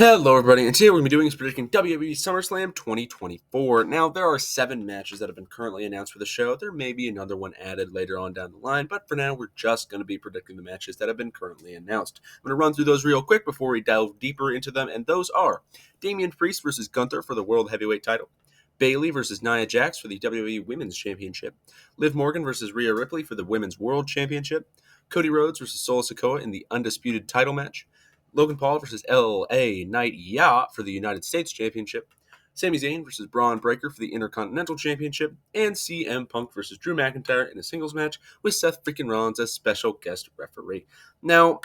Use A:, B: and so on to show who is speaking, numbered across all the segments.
A: Hello, everybody, and today we're going to be doing is predicting WWE Summerslam 2024. Now, there are 7 matches that have been currently announced for the show. There may be another one added later on down the line, but for now, we're just going to be predicting the matches that have been currently announced. I'm going to run through those real quick before we delve deeper into them, and those are Damien Priest versus Gunther for the World Heavyweight title, Bayley versus Nia Jax for the WWE Women's Championship, Liv Morgan versus Rhea Ripley for the Women's World Championship, Cody Rhodes versus Sikoa in the Undisputed title match, Logan Paul versus L.A. Knight for the United States Championship, Sami Zayn versus Bron Breakker for the Intercontinental Championship, and CM Punk versus Drew McIntyre in a singles match with Seth freaking Rollins as special guest referee. Now,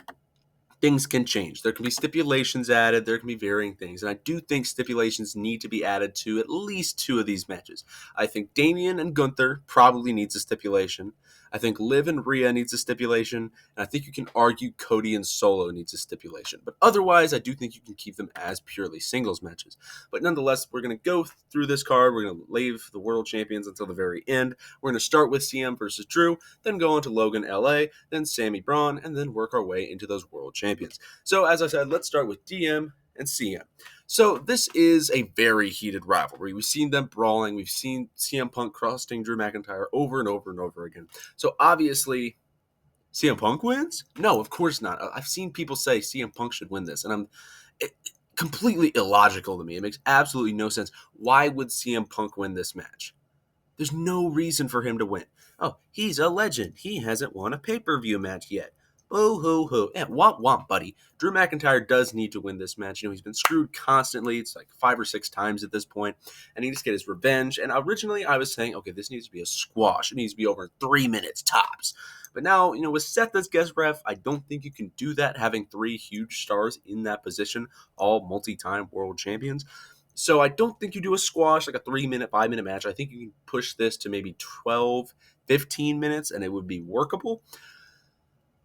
A: things can change. There can be stipulations added. There can be varying things. And I do think stipulations need to be added to at least 2 of these matches. I think Damien and Gunther probably needs a stipulation. I think Liv and Rhea needs a stipulation. And I think you can argue Cody and Solo needs a stipulation. But otherwise, I do think you can keep them as purely singles matches. But nonetheless, we're going to go through this card. We're going to leave the world champions until the very end. We're going to start with CM versus Drew, then go on to Logan, LA, then Sami, Bron, and then work our way into those world champions. So, as I said, let's start with DM and CM. So, this is a very heated rivalry. We've seen them brawling. We've seen CM Punk crossing Drew McIntyre over and over and over again. So, obviously, CM Punk wins? No, of course not. I've seen people say CM Punk should win this, and completely illogical to me. It makes absolutely no sense. Why would CM Punk win this match? There's no reason for him to win. Oh, he's a legend. He hasn't won a pay-per-view match yet. Boo hoo hoo. Yeah, womp womp, buddy. Drew McIntyre does need to win this match. He's been screwed constantly. It's like 5 or 6 times at this point, and he needs to get his revenge. And originally I was saying, okay, this needs to be a squash. It needs to be over 3 minutes tops. But now, with Seth as guest ref, I don't think you can do that, having 3 huge stars in that position, all multi-time world champions. So I don't think you do a squash, like a 3-minute, 5-minute match. I think you can push this to maybe 12, 15 minutes, and it would be workable.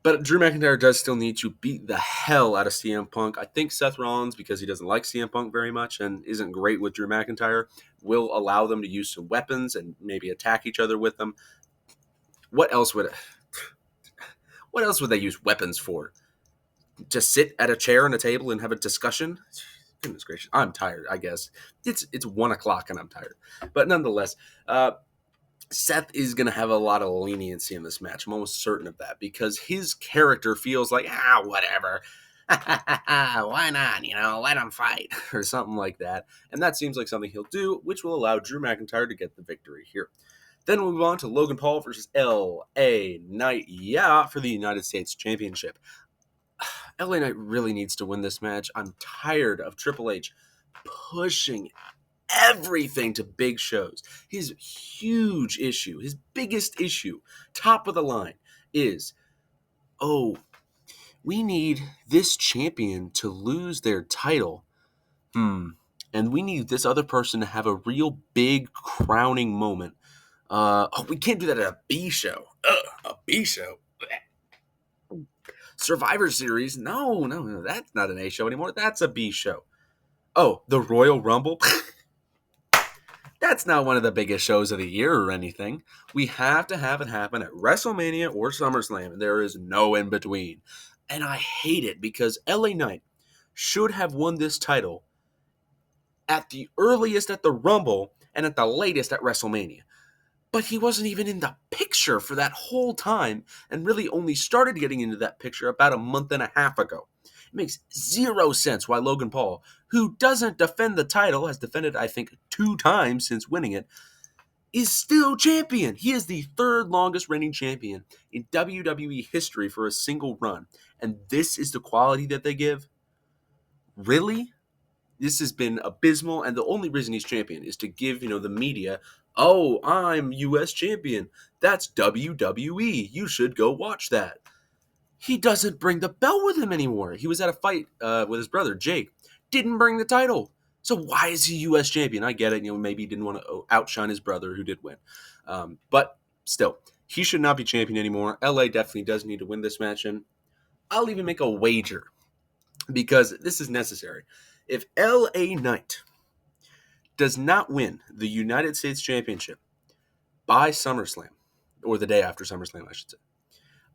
A: But Drew McIntyre does still need to beat the hell out of CM Punk. I think Seth Rollins, because he doesn't like CM Punk very much and isn't great with Drew McIntyre, will allow them to use some weapons and maybe attack each other with them. What else would they use weapons for? Just sit at a chair and a table and have a discussion? Goodness gracious, I'm tired, I guess. It's 1 o'clock and I'm tired. But nonetheless, Seth is going to have a lot of leniency in this match. I'm almost certain of that because his character feels like, whatever. Why not? Let him fight or something like that. And that seems like something he'll do, which will allow Drew McIntyre to get the victory here. Then we'll move on to Logan Paul versus L.A. Knight for the United States Championship. L.A. Knight really needs to win this match. I'm tired of Triple H pushing everything to big shows. His huge issue, his biggest issue, top of the line, is, we need this champion to lose their title. And we need this other person to have a real big crowning moment. We can't do that at a B show. A B show? Survivor Series? No, that's not an A show anymore. That's a B show. Oh, the Royal Rumble? That's not one of the biggest shows of the year or anything. We have to have it happen at WrestleMania or SummerSlam, and there is no in between. And I hate it because LA Knight should have won this title at the earliest at the Rumble and at the latest at WrestleMania. But he wasn't even in the picture for that whole time and really only started getting into that picture about a month and a half ago. It makes 0 sense why Logan Paul, who doesn't defend the title, has defended, I think, 2 times since winning it, is still champion. He is the 3rd longest reigning champion in WWE history for a single run. And this is the quality that they give? Really? This has been abysmal, and the only reason he's champion is to give, the media, I'm U.S. champion. That's WWE. You should go watch that. He doesn't bring the belt with him anymore. He was at a fight with his brother, Jake. Didn't bring the title. So why is he U.S. champion? I get it. Maybe he didn't want to outshine his brother who did win. But still, he should not be champion anymore. LA definitely does need to win this match. And I'll even make a wager because this is necessary. If LA Knight does not win the United States Championship by SummerSlam, or the day after SummerSlam, I should say,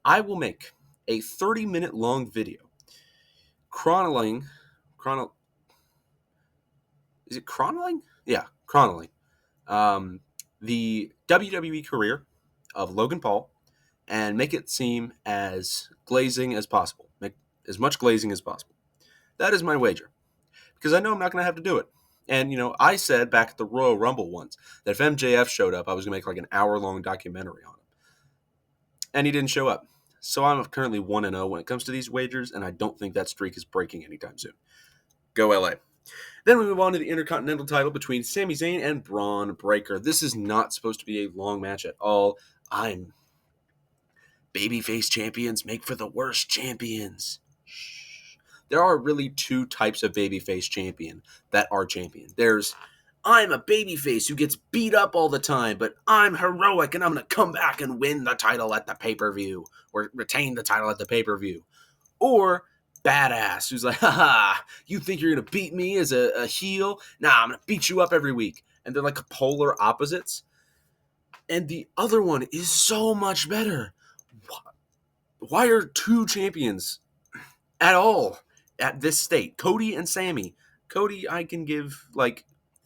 A: I will make a 30-minute long video chronicling is it chronicling? Yeah, chronicling. The WWE career of Logan Paul and make it seem as glazing as possible. Make as much glazing as possible. That is my wager. Because I know I'm not going to have to do it. And, I said back at the Royal Rumble once that if MJF showed up, I was going to make like an hour-long documentary on him. And he didn't show up. So I'm currently 1-0 when it comes to these wagers, and I don't think that streak is breaking anytime soon. Go LA. Then we move on to the Intercontinental title between Sami Zayn and Bron Breakker. This is not supposed to be a long match at all. Babyface champions make for the worst champions. There are really two types of babyface champion that are champion. There's, I'm a babyface who gets beat up all the time, but I'm heroic and I'm going to come back and win the title at the pay-per-view or retain the title at the pay-per-view. Or badass who's like, haha, you think you're going to beat me as a heel? Nah, I'm going to beat you up every week. And they're like polar opposites. And the other one is so much better. Why are two champions at all at this state? Cody and Sami. Cody, I can give,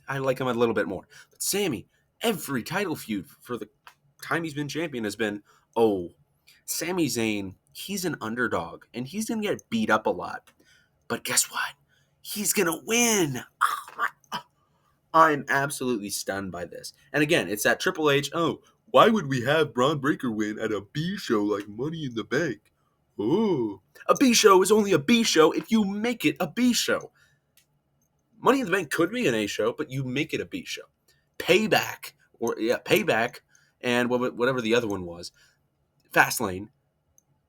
A: I like him a little bit more. But Sami, every title feud for the time he's been champion has been, Sami Zayn, he's an underdog, and he's going to get beat up a lot. But guess what? He's going to win. I'm absolutely stunned by this. And again, it's that Triple H, why would we have Bron Breakker win at a B show like Money in the Bank? Oh, a B show is only a B show if you make it a B show. Money in the Bank could be an A show, but you make it a B show. Payback, and whatever the other one was, Fastlane,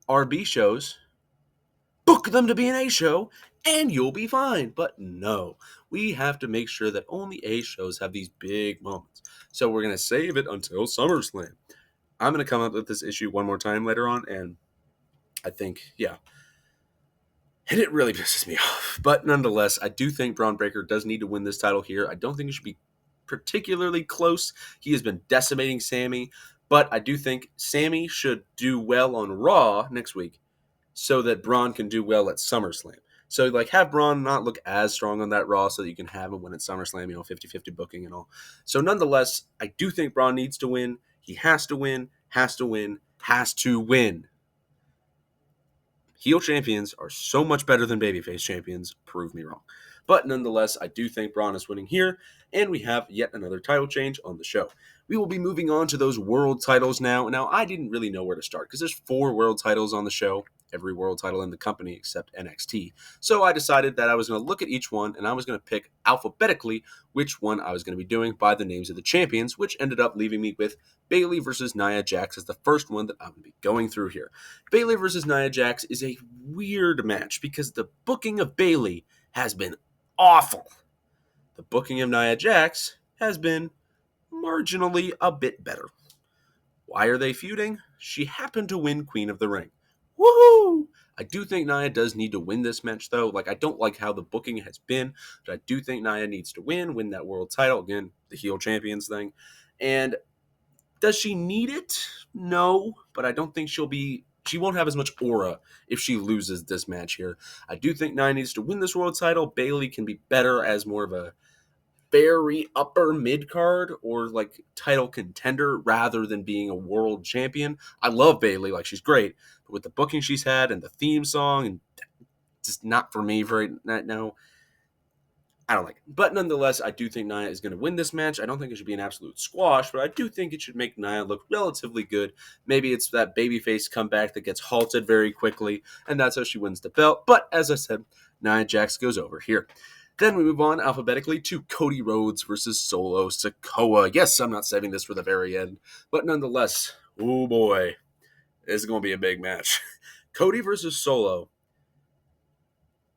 A: are B shows. Book them to be an A show, and you'll be fine. But no, we have to make sure that only A shows have these big moments. So we're going to save it until SummerSlam. I'm going to come up with this issue one more time later on, and I think, and it really pisses me off. But nonetheless, I do think Bron Breakker does need to win this title here. I don't think it should be particularly close. He has been decimating Sami, but I do think Sami should do well on Raw next week so that Bron can do well at SummerSlam. So, have Bron not look as strong on that Raw so that you can have him win at SummerSlam, 50-50 booking and all. So, nonetheless, I do think Bron needs to win. He has to win, has to win, has to win. Heel champions are so much better than babyface champions. Prove me wrong. But nonetheless, I do think Bron is winning here, and we have yet another title change on the show. We will be moving on to those world titles now. Now, I didn't really know where to start because there's 4 world titles on the show, every world title in the company except NXT. So I decided that I was going to look at each one, and I was going to pick alphabetically which one I was going to be doing by the names of the champions, which ended up leaving me with Bayley versus Nia Jax as the first one that I'm going to be going through here. Bayley versus Nia Jax is a weird match because the booking of Bayley has been awful. The booking of Nia Jax has been marginally a bit better. Why are they feuding? She happened to win Queen of the Ring. Woohoo! I do think Nia does need to win this match, though. I don't like how the booking has been, but I do think Nia needs to win that world title. Again, the heel champions thing. And does she need it? No, but I don't think she won't have as much aura if she loses this match here. I do think Nia needs to win this world title. Bayley can be better as more of a very upper mid card or title contender rather than being a world champion. I love Bayley, she's great, but with the booking she's had and the theme song, and just not for me. No, I don't like it. But nonetheless, I do think Nia is going to win this match. I don't think it should be an absolute squash, but I do think it should make Nia look relatively good. Maybe it's that babyface comeback that gets halted very quickly, and that's how she wins the belt. But as I said, Nia Jax goes over here. Then we move on alphabetically to Cody Rhodes versus Solo Sikoa. Yes, I'm not saving this for the very end, but nonetheless, oh boy, this is going to be a big match. Cody versus Solo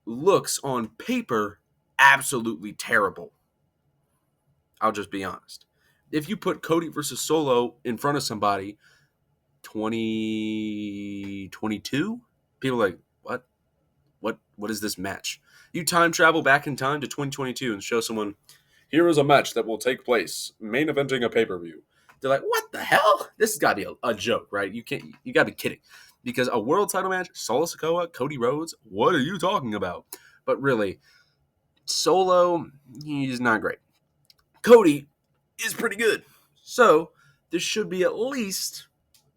A: looks on paper absolutely terrible. I'll just be honest. If you put Cody versus Solo in front of somebody, 2022, people are like, what is this match? You time travel back in time to 2022 and show someone, here is a match that will take place, main eventing a pay-per-view. They're like, what the hell? This has got to be a joke, right? You got to be kidding. Because a world title match, Solo Sikoa, Cody Rhodes, what are you talking about? But really, Solo, he's not great. Cody is pretty good. So this should be at least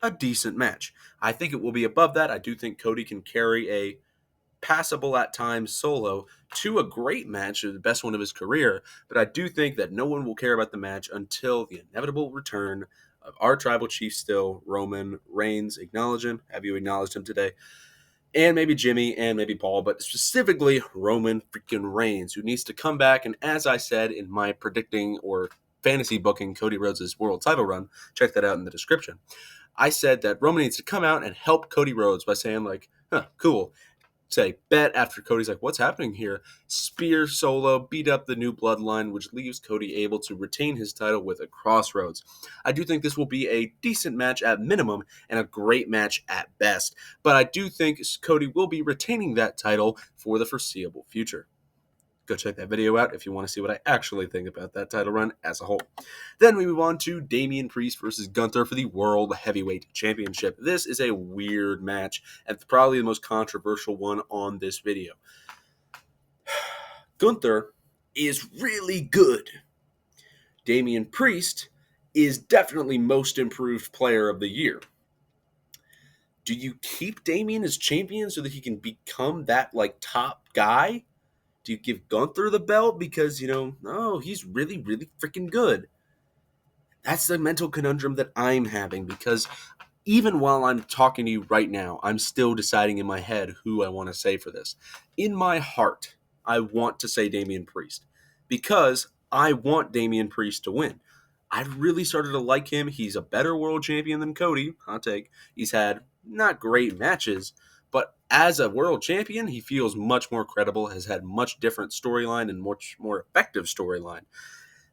A: a decent match. I think it will be above that. I do think Cody can carry a passable at times Solo to a great match, the best one of his career, but I do think that no one will care about the match until the inevitable return of our tribal chief still, Roman Reigns. Acknowledge him. Have you acknowledged him today? And maybe Jimmy and maybe Paul, but specifically Roman freaking Reigns, who needs to come back. And as I said in my predicting or fantasy booking Cody Rhodes' world title run, check that out in the description. I said that Roman needs to come out and help Cody Rhodes by saying like, cool. Say, bet after Cody's like, what's happening here? Spear Solo, beat up the new bloodline, which leaves Cody able to retain his title with a crossroads. I do think this will be a decent match at minimum and a great match at best, but I do think Cody will be retaining that title for the foreseeable future. Go check that video out if you want to see what I actually think about that title run as a whole. Then we move on to Damien Priest versus Gunther for the World Heavyweight Championship. This is a weird match and probably the most controversial one on this video. Gunther is really good. Damien Priest is definitely most improved player of the year. Do you keep Damien as champion so that he can become that top guy? Do you give Gunther the belt because, he's really, really freaking good? That's the mental conundrum that I'm having, because even while I'm talking to you right now, I'm still deciding in my head who I want to say for this. In my heart, I want to say Damien Priest because I want Damien Priest to win. I've really started to like him. He's a better world champion than Cody. Hot take. He's had not great matches, but as a world champion, he feels much more credible, has had much different storyline and much more effective storyline.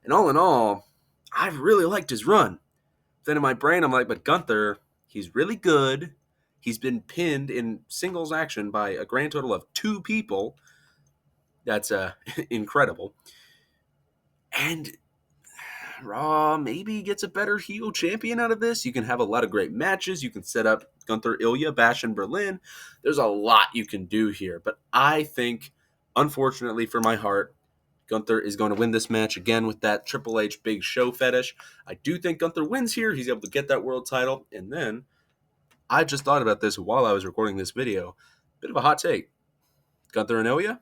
A: And all in all, I've really liked his run. Then in my brain, I'm like, but Gunther, he's really good. He's been pinned in singles action by a grand total of 2 people. That's incredible. And Raw maybe gets a better heel champion out of this. You can have a lot of great matches. You can set up Gunther Ilya Bash in Berlin. There's a lot you can do here. But I think, unfortunately for my heart, Gunther is going to win this match again with that Triple H Big Show fetish. I do think Gunther wins here. He's able to get that world title. And then, I just thought about this while I was recording this video. Bit of a hot take. Gunther and Ilya?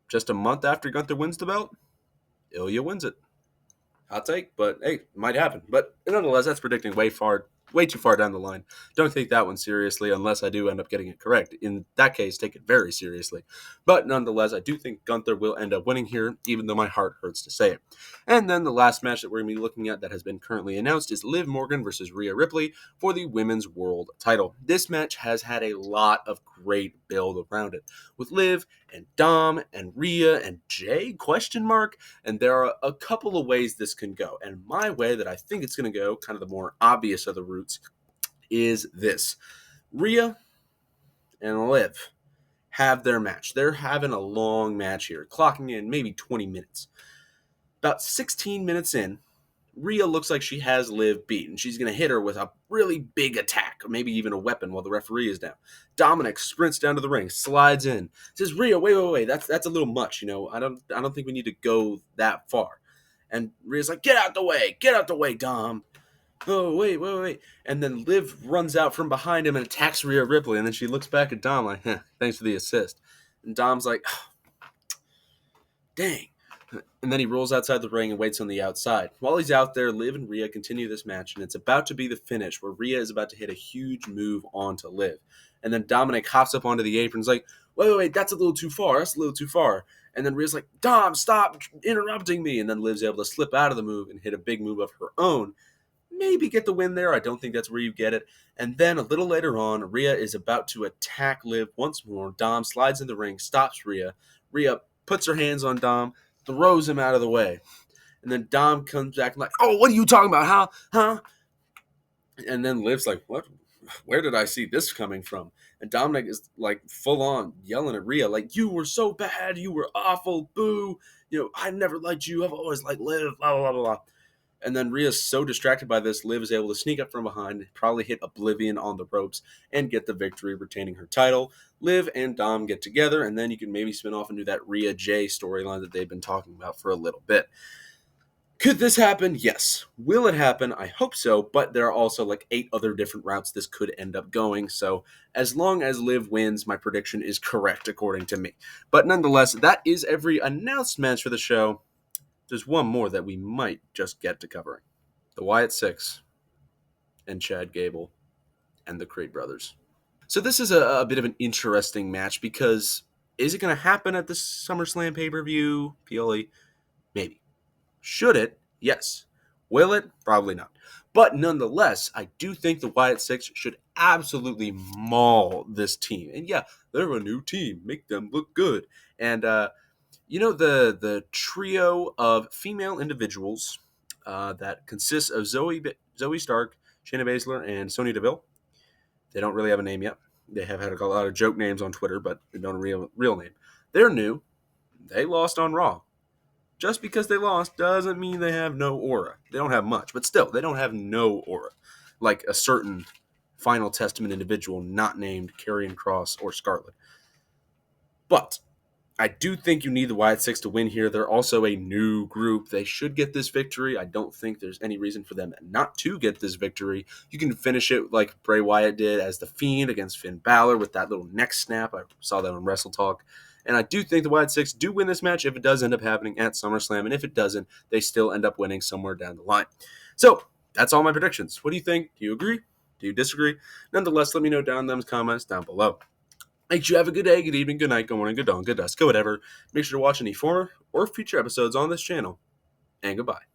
A: Just a month after Gunther wins the belt, Ilya wins it. Hot take, but hey, it might happen. But nonetheless, that's predicting way too far down the line. Don't take that one seriously unless I do end up getting it correct. In that case, take it very seriously. But nonetheless, I do think Gunther will end up winning here, even though my heart hurts to say it. And then the last match that we're going to be looking at that has been currently announced is Liv Morgan versus Rhea Ripley for the Women's World title. This match has had a lot of great build around it, with Liv and Dom and Rhea and Jay, ? And there are a couple of ways this can go. And my way that I think it's going to go, kind of the more obvious of the routes, is this. Rhea and Liv have their match. They're having a long match here, clocking in maybe 20 minutes. About 16 minutes in, Rhea looks like she has Liv beat, and she's going to hit her with a really big attack, or maybe even a weapon while the referee is down. Dominic sprints down to the ring, slides in, says, Rhea, wait, that's a little much, I don't think we need to go that far. And Rhea's like, get out the way, Dom. Oh, wait. And then Liv runs out from behind him and attacks Rhea Ripley, and then she looks back at Dom like, thanks for the assist. And Dom's like, oh, dang. And then he rolls outside the ring and waits on the outside. While he's out there, Liv and Rhea continue this match, and it's about to be the finish, where Rhea is about to hit a huge move onto Liv. And then Dominic hops up onto the apron and is like, wait, that's a little too far. And then Rhea's like, Dom, stop interrupting me. And then Liv's able to slip out of the move and hit a big move of her own. Maybe get the win there. I don't think that's where you get it. And then a little later on, Rhea is about to attack Liv once more. Dom slides in the ring, stops Rhea. Rhea puts her hands on Dom, throws him out of the way. And then Dom comes back and like, oh, what are you talking about, huh? And then Liv's like, what? Where did I see this coming from? And Dominic is like full on yelling at Rhea, like, you were so bad, you were awful, boo. I never liked you, I've always liked Liv, blah, blah, blah, blah. And then Rhea's so distracted by this, Liv is able to sneak up from behind, probably hit Oblivion on the ropes, and get the victory, retaining her title. Liv and Dom get together, and then you can maybe spin off and do that Rhea J storyline that they've been talking about for a little bit. Could this happen? Yes. Will it happen? I hope so, but there are also like 8 other different routes this could end up going, so as long as Liv wins, my prediction is correct according to me. But nonetheless, that is every announced match for the show. There's one more that we might just get to covering. The Wyatt Six and Chad Gable and the Creed brothers. So this is a bit of an interesting match because is it going to happen at the SummerSlam pay-per-view? PLE? Maybe. Should it? Yes. Will it? Probably not. But nonetheless, I do think the Wyatt Six should absolutely maul this team. And yeah, they're a new team. Make them look good. And, the trio of female individuals that consists of Zoe Stark, Shayna Baszler, and Sonya Deville. They don't really have a name yet. They have had a lot of joke names on Twitter, but they don't have a real name. They're new. They lost on Raw. Just because they lost doesn't mean they have no aura. They don't have much, but still, they don't have no aura. Like a certain Final Testament individual not named Karrion Kross or Scarlett. But I do think you need the Wyatt Six to win here. They're also a new group. They should get this victory. I don't think there's any reason for them not to get this victory. You can finish it like Bray Wyatt did as The Fiend against Finn Balor with that little neck snap. I saw that on Wrestle Talk. And I do think the Wyatt Six do win this match if it does end up happening at SummerSlam. And if it doesn't, they still end up winning somewhere down the line. So that's all my predictions. What do you think? Do you agree? Do you disagree? Nonetheless, let me know down in those comments down below. Make sure you have a good day, good evening, good night, good morning, good dawn, good dusk, good whatever. Make sure to watch any former or future episodes on this channel. And goodbye.